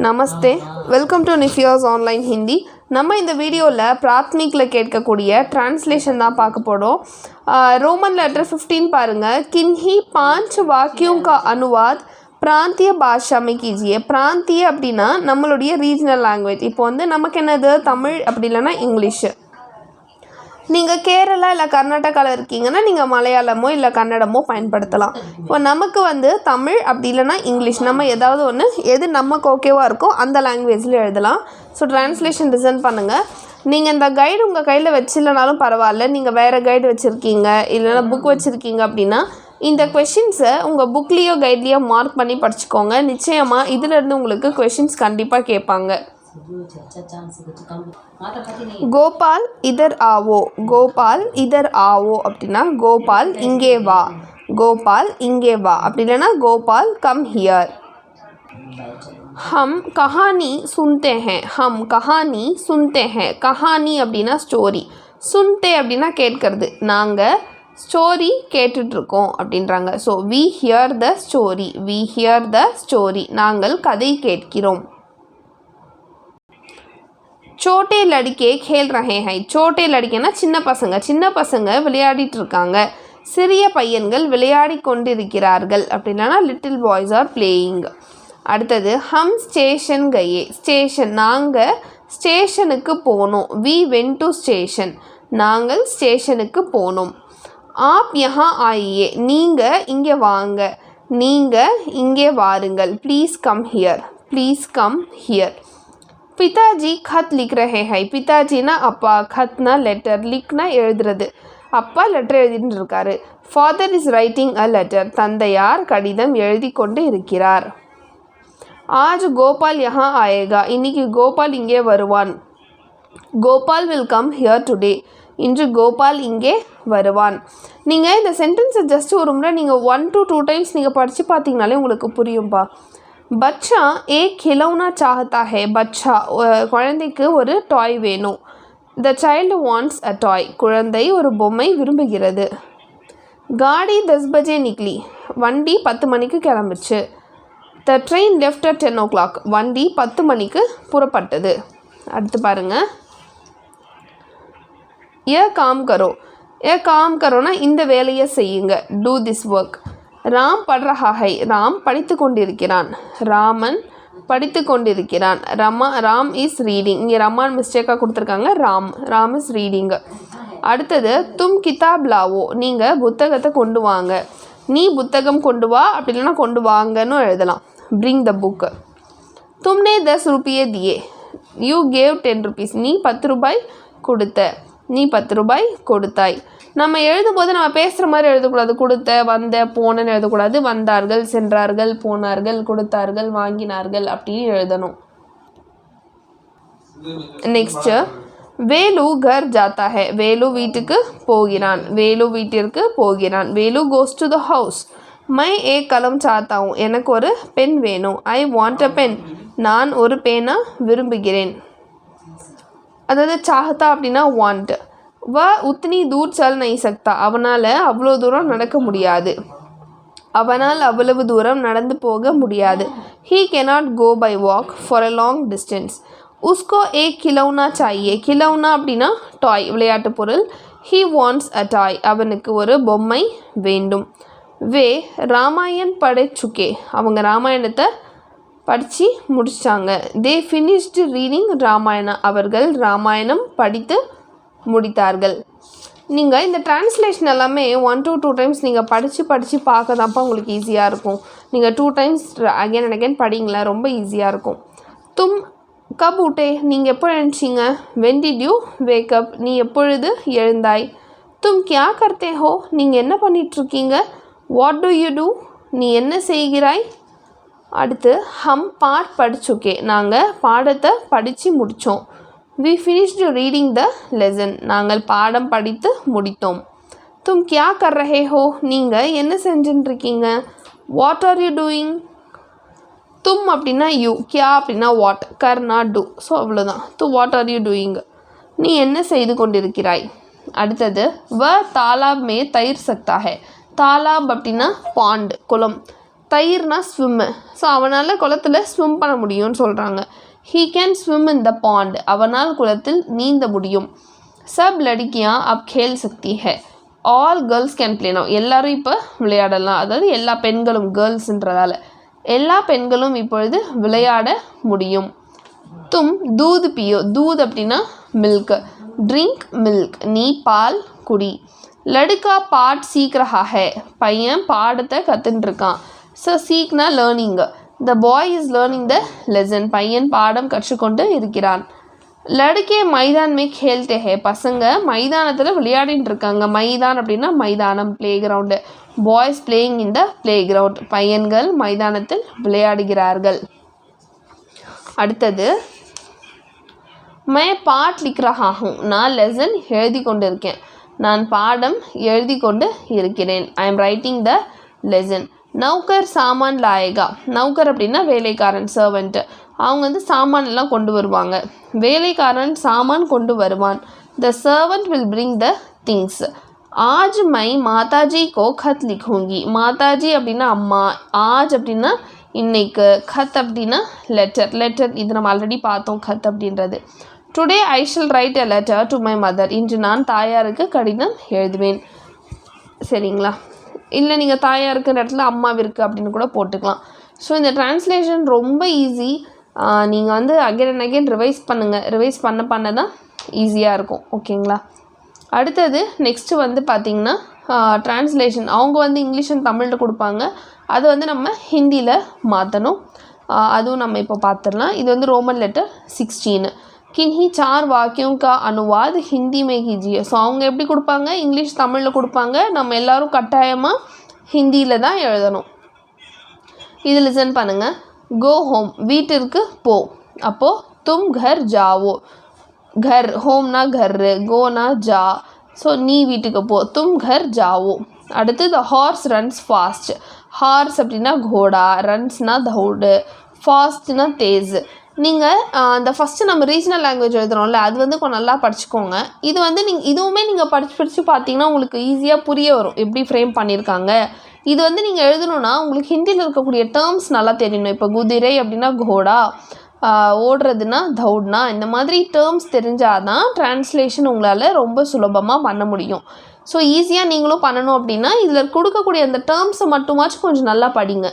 Namaste, welcome to நிஃபியாஸ் online Hindi. நம்ம இந்த வீடியோவில் பிராத்மிக்கில் கேட்கக்கூடிய டிரான்ஸ்லேஷன் தான் பார்க்க போகிறோம். रोमन लेटर 15 பாருங்கள். किन्हीं 5 वाक्यों का अनुवाद प्रांतीय भाषा में कीजिए. प्रांतीय அப்படின்னா நம்மளுடைய ரீஜனல் லாங்குவேஜ். இப்போ வந்து நமக்கு என்னது தமிழ் அப்படி இல்லைன்னா இங்கிலீஷு. நீங்கள் கேரளா இல்லை கர்நாடகாவில் இருக்கீங்கன்னா நீங்கள் மலையாளமோ இல்லை கன்னடமோ பயன்படுத்தலாம். இப்போ நமக்கு வந்து தமிழ் அப்படி இல்லைன்னா இங்கிலீஷ், நம்ம ஏதாவது ஒன்று எது நமக்கு ஓகேவாக இருக்கோ அந்த லாங்குவேஜில் எழுதலாம். ஸோ ட்ரான்ஸ்லேஷன் டிசைன் பண்ணுங்கள். நீங்கள் இந்த கைடு உங்கள் கையில் வச்சில்லனாலும் பரவாயில்ல, நீங்கள் வேறு கைடு வச்சுருக்கீங்க இல்லைன்னா புக் வச்சுருக்கீங்க அப்படின்னா இந்த கொஷின்ஸை உங்கள் புக்லேயோ கைட்லேயோ மார்க் பண்ணி படிச்சுக்கோங்க. நிச்சயமாக இதிலேருந்து உங்களுக்கு கொஷின்ஸ் கண்டிப்பாக கேட்பாங்க. கோபால் இதர் ஆவோ. கோபால் இதர் ஆவோ அப்படின்னா கோபால் இங்கே வா. கோபால் இங்கே வா அப்படி இல்லைன்னா கோபால் கம் ஹியர். ஹம் கஹானி சுன்தே ஹேன். ஹம் கஹானி சுன்தே ஹேன். கஹானி அப்படின்னா ஸ்டோரி, சுன்தே அப்படின்னா கேட்கறது. நாங்கள் ஸ்டோரி கேட்டுட்ருக்கோம் அப்படின்றாங்க. So we hear the story. We hear the story. நாங்கள் கதை கேட்கிறோம். சோட்டே லடிக்கே கேல் ரஹே ஹை. சோட்டே லடிக்கேனா சின்ன பசங்க. சின்ன பசங்க விளையாடிட்டு இருக்காங்க. சிறிய பையன்கள் விளையாடி கொண்டிருக்கிறார்கள் அப்படின்னா லிட்டில் பாய்ஸ் ஆர் பிளேயிங். அடுத்தது ஹம் ஸ்டேஷன் கயே. ஸ்டேஷன் நாங்கள் ஸ்டேஷனுக்கு போனோம். We went to station. நாங்கள் ஸ்டேஷனுக்கு போனோம். ஆப் யஹா ஆயியே. நீங்கள் இங்கே வாங்க. நீங்கள் இங்கே வாருங்கள். Please come here. Please come here. பிதாஜி खत लिख रहे हैं. பிதாஜினா அப்பா, खतனா லெட்டர், லிக்னா எழுதுறது. அப்பா லெட்டர் எழுதிட்டு இருக்காரு. Father is writing a letter. தந்தையார் கடிதம் எழுதி கொண்டு இருக்கிறார். ஆஜ் கோபால் யஹா ஆயேகா. இன்னைக்கு கோபால் இங்கே வருவான். Gopal will come here today. இன்று கோபால் இங்கே வருவான். நீங்கள் இந்த சென்டென்ஸை ஜஸ்ட் ஒரு முறை நீங்கள் 1 to 2 டைம்ஸ் நீங்கள் படித்து பார்த்தீங்கனாலே உங்களுக்கு புரியும்பா. பச்சா ஏக் खिलौना चाहता है. பச்சா குழந்தைக்கு ஒரு டாய் வேணும். த சைல்டு வாண்ட்ஸ் அ டாய். குழந்தை ஒரு பொம்மை விரும்புகிறது. காடி 10 பஜே நிக்லி. வண்டி 10 மணிக்கு கிளம்பிச்சு. The train left at 10 o'clock. வண்டி 10 மணிக்கு புறப்பட்டது. அடுத்து பாருங்கள். ஏ காம் கரோ. ஏ காம் கரோனா இந்த வேலையை செய்யுங்க. Do this work. ராம் பட் ரஹா ஹை. ராம் படித்து கொண்டிருக்கிறான். ராமன் படித்து கொண்டிருக்கிறான். Ram is reading. இங்கே ரமான் மிஸ்டேக்காக கொடுத்துருக்காங்க. Ram is reading. அடுத்தது தும் கிதாப் லாவோ. நீங்கள் புத்தகத்தை கொண்டு வாங்க. நீ புத்தகம் கொண்டு வா அப்படி இல்லைன்னா கொண்டு வாங்கன்னு எழுதலாம். Bring the book. தும்னே 10 ரூபாயே தியே. You gave 10 rupees. நீ 10 ரூபாய் கொடுத்த. நீ 10 ரூபாய் கொடுத்தாய். நம்ம எழுதும்போது நம்ம பேசுகிற மாதிரி எழுதக்கூடாது. கொடுத்த, வந்த, போனன்னு எழுதக்கூடாது. வந்தார்கள், சென்றார்கள், போனார்கள், கொடுத்தார்கள், வாங்கினார்கள் அப்படின்னு எழுதணும். நெக்ஸ்ட்டு வேலு கர் ஜாத்தா ஹே. வேலு வீட்டுக்கு போகிறான். வேலு வீட்டிற்கு போகிறான். Velu goes to the house. மை ஏ கலம் சாத்தா ஹூ. எனக்கு ஒரு பென் வேணும். I want a pen. நான் ஒரு பேனா விரும்புகிறேன். அதாவது சாஹத்தா அப்படின்னா வாண்ட். வ உத்னி தூர் சல் நஹீ சக்தா. அவனால் அவ்வளோ தூரம் நடக்க முடியாது. அவனால் அவ்வளவு தூரம் நடந்து போக முடியாது. He cannot go by walk for a long distance. உஸ்கோ ஏக் खिलौना चाहिए. खिलौना அப்படின்னா டாய், விளையாட்டு பொருள். ஹீ வாண்ட்ஸ் அ டாய். அவனுக்கு ஒரு பொம்மை வேண்டும். வே ராமாயண் படை சுக்கே. அவங்க ராமாயணத்தை படித்து முடித்தாங்க. தே ஃபினிஷ்டு ரீடிங் ராமாயணா. அவர்கள் ராமாயணம் படித்து முடித்தார்கள். நீங்கள் இந்த டிரான்ஸ்லேஷன் எல்லாமே 1 to 2 டைம்ஸ் நீங்கள் படித்து பார்க்க தான்ப்பா உங்களுக்கு ஈஸியாக இருக்கும். நீங்கள் 2 டைம்ஸ் அகைன் அண்ட் அகைன் படிங்களேன், ரொம்ப ஈஸியாக இருக்கும். தும் கப் உட்டே. நீங்கள் எப்போ எழுந்திச்சிங்க. When did you wake up. நீ எப்பொழுது எழுந்தாய். தும் கியா கர்த்தே ஹோ. நீங்கள் என்ன பண்ணிகிட்ருக்கீங்க. What do you do. நீ என்ன செய்கிறாய். அடுத்து ஹம் பாட் படிச்சுக்கே. நாங்கள் பாடத்தை படித்து முடித்தோம். We finished reading the lesson. நாங்கள் பாடம் படித்து முடித்தோம். தும் கியா கர் ரஹே ஹோ. நீங்கள் என்ன செஞ்சுட்டுருக்கீங்க. What are you doing. தும் அப்படின்னா யூ, கியா அப்படின்னா வாட், கர்னா டூ. ஸோ அவ்வளோதான். What are you doing. நீ என்ன செய்து கொண்டிருக்கிறாய். அடுத்தது வ தாலாப் மே தயிர் சக்தா ஹே. தாலாப் அப்படின்னா பாண்ட், குளம். தயிர்னா ஸ்விம்மு. ஸோ அவனால் குளத்தில் ஸ்விம் பண்ண முடியும்னு சொல்கிறாங்க. He can swim in the pond. அவனால் குளத்தில் நீந்த முடியும். சப் லடிக்கியா அப் கேல் சக்தி ஹே. All girls can play now. எல்லோரும் இப்போ விளையாடலாம். அதாவது எல்லா பெண்களும், கேர்ள்ஸுன்றதால எல்லா பெண்களும் இப்பொழுது விளையாட முடியும். தும் தூது பியோ. தூது அப்படின்னா மில்க். Drink milk. நீ பால் குடி. லடுக்கா பாட் சீக் ரஹா ஹே. பையன் பாடத்தை கற்றுட்டுருக்கான். ஸோ சீக்னா learning. The boy is learning the lesson. பையன் பாடம் கற்றுக்கொண்டு இருக்கிறான். லடுக்கே மைதான் மே கேல்தே ஹே. பசங்க மைதானத்தில் விளையாடிட்டு இருக்காங்க. மைதான் அப்படின்னா மைதானம், playground. Boys playing in the playground. பையன்கள் மைதானத்தில் விளையாடுகிறார்கள். அடுத்தது மை பாட் லிக் ரஹா ஹூம். நான் லெசன் எழுதி கொண்டு இருக்கேன். நான் பாடம் எழுதி கொண்டு இருக்கிறேன். I am writing the lesson. நௌக்கர் சாமான் லாயேகா. நௌக்கர் அப்படின்னா வேலைக்காரன், சர்வெண்ட்டு. அவங்க வந்து சாமான் எல்லாம் கொண்டு வருவாங்க. வேலைக்காரன் சாமான் கொண்டு வருவான். The servant will bring the things. ஆஜ் மை மாதாஜி கோ கத் லிखूंगी. மாதாஜி அப்படின்னா அம்மா, ஆஜ் அப்படின்னா இன்னைக்கு, கத் அப்படின்னா லெட்டர். லெட்டர் இது நம்ம ஆல்ரெடி பார்த்தோம், கத் அப்படின்றது. Today I shall write a letter to my mother. இன்று நான் தாயாருக்கு கடிதம் எழுதுவேன். சரிங்களா? இல்லை நீங்கள் தாயாருக்குன்ற இடத்துல அம்மாவிற்கு அப்படின்னு கூட போட்டுக்கலாம். ஸோ இந்த டிரான்ஸ்லேஷன் ரொம்ப ஈஸி. நீங்கள் வந்து அகைன் அண்ட் அகைன் ரிவைஸ் பண்ணுங்கள். ரிவைஸ் பண்ண தான் ஈஸியாக இருக்கும். ஓகேங்களா? அடுத்தது நெக்ஸ்ட்டு வந்து பார்த்திங்கன்னா டிரான்ஸ்லேஷன். அவங்க வந்து இங்கிலீஷ் அண்ட் தமிழில் கொடுப்பாங்க. அது வந்து நம்ம ஹிந்தியில் மாற்றணும். அதுவும் நம்ம இப்போ பார்த்துடலாம். இது வந்து ரோமன் லெட்டர் 16. किन्हीं 4 वाक्यों का अनुवाद हिंदी में कीजिए. ஸோ அவங்க எப்படி கொடுப்பாங்க? இங்கிலீஷ் தமிழில் கொடுப்பாங்க. நம்ம எல்லோரும் கட்டாயமாக ஹிந்தியில் தான் எழுதணும். இது லிசன் பண்ணுங்கள். Go home. வீட்டிற்கு போ. அப்போது தும் கர் ஜாவோ. घर होमना घर, गोना जा. ஸோ நீ வீட்டுக்கு போ. தும் கர் ஜாவோ. அடுத்து the horse runs fast. Horse அப்படின்னா கோடா, ரன்ஸ்னா தௌடு, ஃபாஸ்ட்னா தேஸ். நீங்கள் அந்த ஃபஸ்ட்டு நம்ம ரீஜனல் லாங்குவேஜ் எழுதுகிறோம்ல, அது வந்து கொஞ்சம் நல்லா படிச்சுக்கோங்க. இது வந்து இதுவுமே நீங்கள் படித்து பார்த்தீங்கன்னா உங்களுக்கு ஈஸியாக புரிய வரும் எப்படி ஃப்ரேம் பண்ணியிருக்காங்க. இது வந்து நீங்கள் எழுதணுன்னா உங்களுக்கு ஹிந்தியில் இருக்கக்கூடிய டேர்ம்ஸ் நல்லா தெரியணும். இப்போ குதிரை அப்படின்னா கோடா, ஓடுறதுனா தௌட்னா, இந்த மாதிரி டேர்ம்ஸ் தெரிஞ்சால் தான் டிரான்ஸ்லேஷன் உங்களால் ரொம்ப சுலபமாக பண்ண முடியும். ஸோ ஈஸியாக நீங்களும் பண்ணணும் அப்படின்னா இதில் கொடுக்கக்கூடிய அந்த டேர்ம்ஸை மட்டுமாச்சும் கொஞ்சம் நல்லா படிங்க.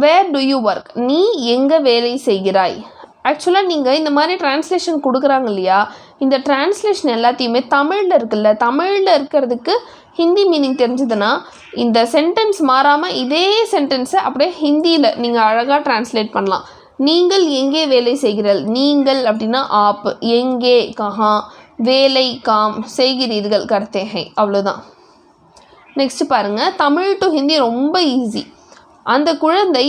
வேர் டு யூ ஒர்க். நீ எங்கே வேலை செய்கிறாய். ஆக்சுவலாக நீங்கள் இந்த மாதிரி டிரான்ஸ்லேஷன் கொடுக்குறாங்க இல்லையா, இந்த டிரான்ஸ்லேஷன் எல்லாத்தையுமே தமிழில் இருக்குல்ல, தமிழில் இருக்கிறதுக்கு ஹிந்தி மீனிங் தெரிஞ்சதுன்னா இந்த சென்டென்ஸ் மாறாமல் இதே சென்டென்ஸை அப்படியே ஹிந்தியில் நீங்கள் அழகாக டிரான்ஸ்லேட் பண்ணலாம். நீங்கள் எங்கே வேலை செய்கிறீர்கள். நீங்கள் அப்படின்னா ஆப், எங்கே கஹா, வேலை காம், செய்கிறீர்கள் கர்த்தே ஹை. அவ்வளோதான். நெக்ஸ்ட் பாருங்கள். தமிழ் டு ஹிந்தி ரொம்ப ஈஸி. அந்த குழந்தை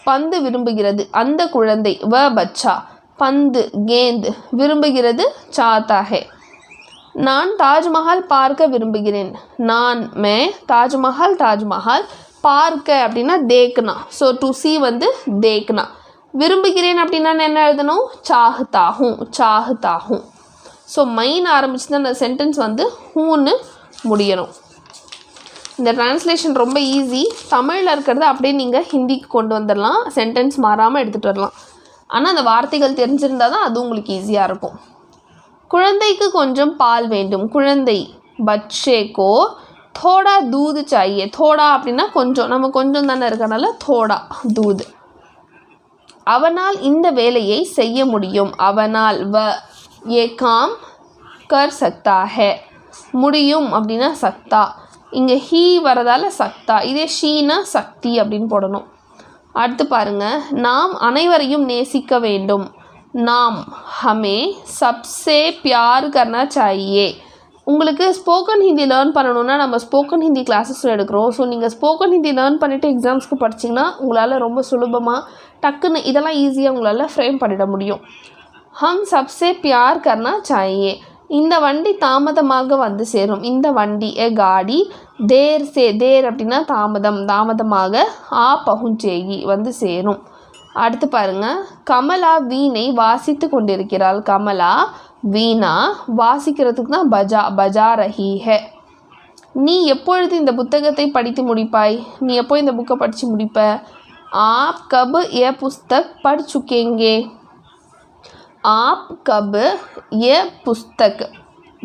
பந்து விரும்புகிறது. அந்த குழந்தை வ பச்சா, பந்து கேந்து, விரும்புகிறது சாத்தா ஹே. நான் தாஜ்மஹால் பார்க்க விரும்புகிறேன். நான் மே தாஜ்மஹால், தாஜ்மஹால் பார்க்க அப்படின்னா தேக்னா. ஸோ டு சி வந்து தேக்னா. விரும்புகிறேன் அப்படின்னா என்ன எழுதணும்? சாஹ்தாஹூ, சாஹ்தாஹூ. ஸோ மைன் ஆரம்பிச்சு தான் அந்த சென்டென்ஸ் வந்து ஹூன்னு முடியணும். இந்த டிரான்ஸ்லேஷன் ரொம்ப ஈஸி. தமிழில் இருக்கிறத அப்படியே நீங்கள் ஹிந்திக்கு கொண்டு வந்துடலாம். சென்டென்ஸ் மாறாமல் எடுத்துகிட்டு வரலாம். ஆனால் அந்த வார்த்தைகள் தெரிஞ்சிருந்தால் தான் அது உங்களுக்கு ஈஸியாக இருக்கும். குழந்தைக்கு கொஞ்சம் பால் வேண்டும். குழந்தை பச்சேக்கோ தோடா தூது சாயே. தோடா அப்படின்னா கொஞ்சம், நம்ம கொஞ்சம் தானே இருக்கனால தோடா தூது. அவனால் இந்த வேலையை செய்ய முடியும். அவனால் வ ஏ காம் கர் சக்தா ஹே. முடியும் அப்படின்னா சக்தா. இங்கே ஹீ வரதால் சக்தா. இதே ஷீனா சக்தி அப்படின்னு போடணும். அடுத்து பாருங்கள். நாம் அனைவரையும் நேசிக்க வேண்டும். நாம் ஹமே சப்சே பியார் கர்னா சாயே. உங்களுக்கு ஸ்போக்கன் ஹிந்தி லேர்ன் பண்ணணுன்னா நம்ம ஸ்போக்கன் ஹிந்தி கிளாஸஸில் எடுக்கிறோம். ஸோ நீங்கள் ஸ்போக்கன் ஹிந்தி லேர்ன் பண்ணிவிட்டு எக்ஸாம்ஸ்க்கு படிச்சிங்கன்னா உங்களால் ரொம்ப சுலபமாக டக்குன்னு இதெல்லாம் ஈஸியாக உங்களால் ஃப்ரேம் பண்ணிட முடியும். ஹம் சப்சே பியார் கர்னா சாயே. இந்த வண்டி தாமதமாக வந்து சேரும். இந்த வண்டி ஏ காடி தேர் சே. தேர் அப்படின்னா தாமதம், தாமதமாக ஆ பகுஞ்சேகி வந்து சேரும். அடுத்து பாருங்கள். கமலா வீணை வாசித்து கொண்டிருக்கிறாள். கமலா வீணா வாசிக்கிறதுக்கு தான் பஜா, பஜா ரஹி ஹே. நீ எப்பொழுது இந்த புத்தகத்தை படித்து முடிப்பாய், நீ எப்போ இந்த புக்கை படித்து முடிப்ப. ஆப் கப் ஏ புஸ்தக் பढ़ चुकेंगे. ஆப் கப் ஏ புஸ்தக்,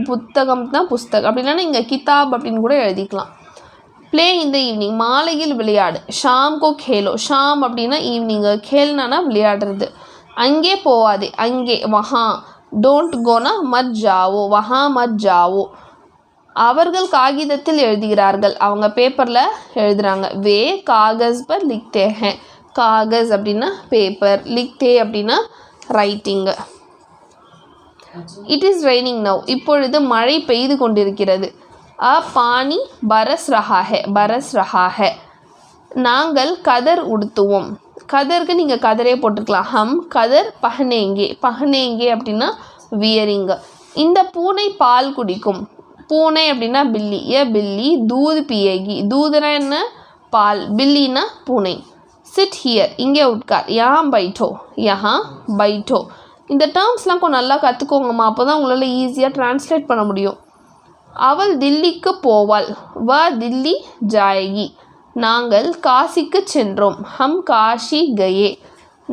புத்தகம் தான் புஸ்தக், அப்படி இல்லைன்னா இங்கே கிதாப் அப்படின்னு கூட எழுதிக்கலாம். ப்ளே இந்த ஈவினிங், மாலையில் விளையாடு. ஷாம் கோ கேலோ, ஷாம் அப்படின்னா ஈவினிங்கு, கேல்னா விளையாடுறது. அங்கே போவாதே, அங்கே வஹா. டோன்ட் கோனா மத் ஜாவோ, வஹா மத் ஜாவோ. அவர்கள் காகிதத்தில் எழுதுகிறார்கள், அவங்க பேப்பரில் எழுதுகிறாங்க. வே காகஸ் பர் லிக்தே ஹே, காகஸ் அப்படின்னா பேப்பர், லிக்தே அப்படின்னா writing. It is raining now, இப்பொழுது மழை பெய்து கொண்டிருக்கிறது. பானி பரஸ் ரஹா ஹே, பரஸ் ரஹா ஹே. நாங்கள் கதர் உடுத்துவோம். கதருக்கு நீங்கள் கதரே போட்டுக்கலாம். ஹம் கதர் பஹனேங்கே, பஹனேங்கே அப்படின்னா வியரிங். இந்த பூனை பால் குடிக்கும். பூனை அப்படின்னா பில்லி, ஏ பில்லி தூது பியேகி, தூதுனா என்ன பால், பில்லினா பூனை. சிட் ஹியர், இங்கே உட்கார். யஹா பைட்டோ, யஹா பைட்டோ. இந்த டேர்ம்ஸ்லாம் கொஞ்சம் நல்லா கற்றுக்கோங்கம்மா, அப்போ தான் உங்களால் ஈஸியாக ட்ரான்ஸ்லேட் பண்ண முடியும். அவள் தில்லிக்கு போவாள். வ தில்லி ஜாயகி. நாங்கள் காசிக்கு சென்றோம். ஹம் காஷி கயே.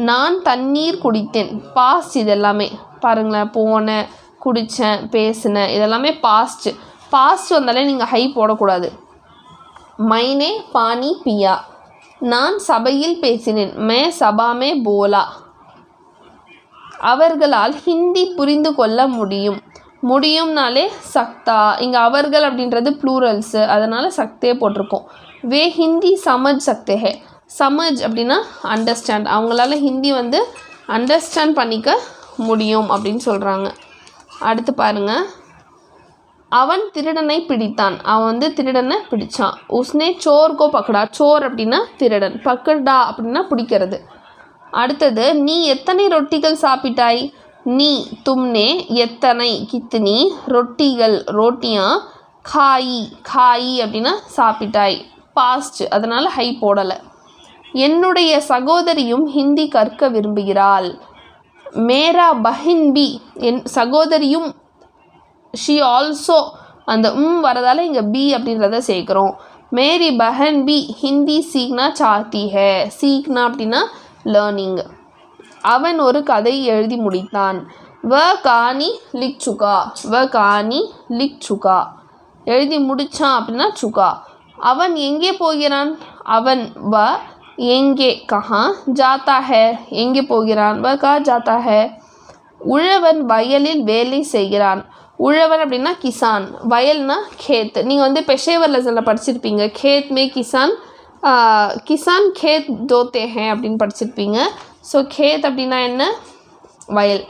நான் தண்ணீர் குடித்தேன். பாஸ்ட் இதெல்லாமே பாருங்களேன், போனேன், குடித்தேன், பேசினேன், இதெல்லாமே பாஸ்ட். பாஸ்ட் வந்தாலே நீங்கள் ஹை போடக்கூடாது. மைனே பானி பியா. நான் சபையில் பேசினேன். மே சபாமே போலா. அவர்களால் ஹிந்தி புரிந்து கொள்ள முடியும். முடியும்னாலே சக்தா, இங்கே அவர்கள் அப்படின்றது ப்ளூரல்ஸு, அதனால் சக்தே போட்டிருக்கோம். வே ஹிந்தி சமஜ் சக்தே ஹே. சமஜ் அப்படின்னா அண்டர்ஸ்டாண்ட், அவங்களால ஹிந்தி அண்டர்ஸ்டாண்ட் பண்ணிக்க முடியும் அப்படின்னு சொல்கிறாங்க. அடுத்து பாருங்கள், அவன் திருடனை பிடித்தான். அவன் திருடனை பிடித்தான். உஸ்னே சோர்கோ பக்கடா. சோர் அப்படின்னா திருடன், பக்கடா அப்படின்னா பிடிக்கிறது. அடுத்தது, நீ எத்தனை ரொட்டிகள் சாப்பிட்டாய். நீ தும்னே, எத்தனை கித்தனி, ரொட்டிகள் ரோட்டியா, காயி, காயி அப்படின்னா சாப்பிட்டாய், பாஸ்ட், அதனால் ஹை போடலை. என்னுடைய சகோதரியும் ஹிந்தி கற்க விரும்புகிறாள். மேரா பஹின் பி, என் சகோதரியும். ஷி ஆல்சோ, அந்த வரதால் இங்கே பி அப்படின்றத சேர்க்குறோம். மேரி பஹன் பி ஹிந்தி சீக்னா சாத்தி ஹே. சீக்னா அப்படின்னா லேர்னிங். அவன் ஒரு கதை எழுதி முடித்தான். வ காணி லிக் சுகா, வ காணி லிக் சுகா. எழுதி முடித்தான் அப்படின்னா சுகா. அவன் எங்கே போகிறான். அவன் வ எங்கே கஹா ஜாத்தா ஹே, எங்கே போகிறான். வ கா ஜாத்தா ஹே. உழவன் வயலில் வேலை செய்கிறான். உழவன் அப்படின்னா கிசான், வயல்னா கேத். நீங்கள் பெஷேவர் லெசனில் படிச்சிருப்பீங்க, கேத் மே கிசான், கிசான் கேத் தோத்தே ஹே அப்படின்னு படிச்சிருப்பீங்க. ஸோ கேத் அப்படின்னா என்ன, வயல்.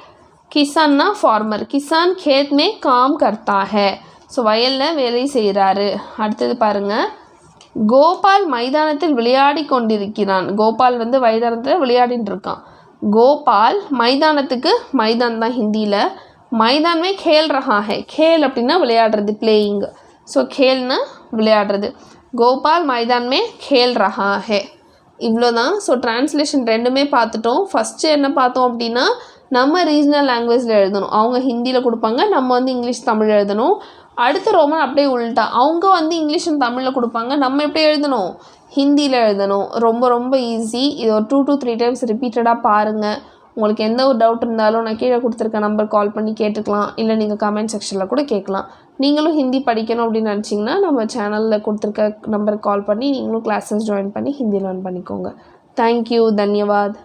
கிசான்னா ஃபார்மர், கிசான் கேத் மே காம் கர்த்தா ஹே. ஸோ வயலில் வேலை செய்கிறாரு. அடுத்தது பாருங்கள், கோபால் மைதானத்தில் விளையாடி கொண்டிருக்கிறான். கோபால் மைதானத்தில் விளையாடின்னு இருக்கான். கோபால் மைதானத்துக்கு, மைதான் தான் ஹிந்தியில், மைதான் மே खेल रहा है. खेल அப்படின்னா விளையாடுறது, பிளேயிங். ஸோ खेलனா விளையாடுறது. கோபால் மைதான் மே खेल रहा है. இவ்வளோ தான். ஸோ ட்ரான்ஸ்லேஷன் ரெண்டுமே பார்த்துட்டோம். ஃபஸ்ட்டு என்ன பார்த்தோம் அப்படின்னா, நம்ம ரீஜனல் லாங்குவேஜில் எழுதணும். அவங்க ஹிந்தியில் கொடுப்பாங்க, நம்ம இங்கிலீஷ் தமிழ் எழுதணும். அடுத்த ரோமன் அப்படியே உள்ட்டா, அவங்க இங்கிலீஷ் தமிழில் கொடுப்பாங்க, நம்ம எப்படி எழுதணும், ஹிந்தியில் எழுதணும். ரொம்ப ரொம்ப ஈஸி. இது ஒரு 2 to 3 times ரிப்பீட்டடாக பாருங்கள். உங்களுக்கு எந்த ஒரு டவுட் இருந்தாலும் நான் கீழே கொடுத்துருக்க நம்பர் கால் பண்ணி கேட்டுக்கலாம், இல்லை நீங்கள் கமெண்ட் செக்ஷனில் கூட கேட்கலாம். நீங்களும் ஹிந்தி படிக்கணும் அப்படின்னு நினச்சிங்கன்னா நம்ம சேனலில் கொடுத்துருக்க நம்பருக்கு கால் பண்ணி நீங்களும் கிளாஸஸ் ஜாயின் பண்ணி ஹிந்தி லேர்ன் பண்ணிக்கோங்க. தேங்க்யூ, தன்யவாத்.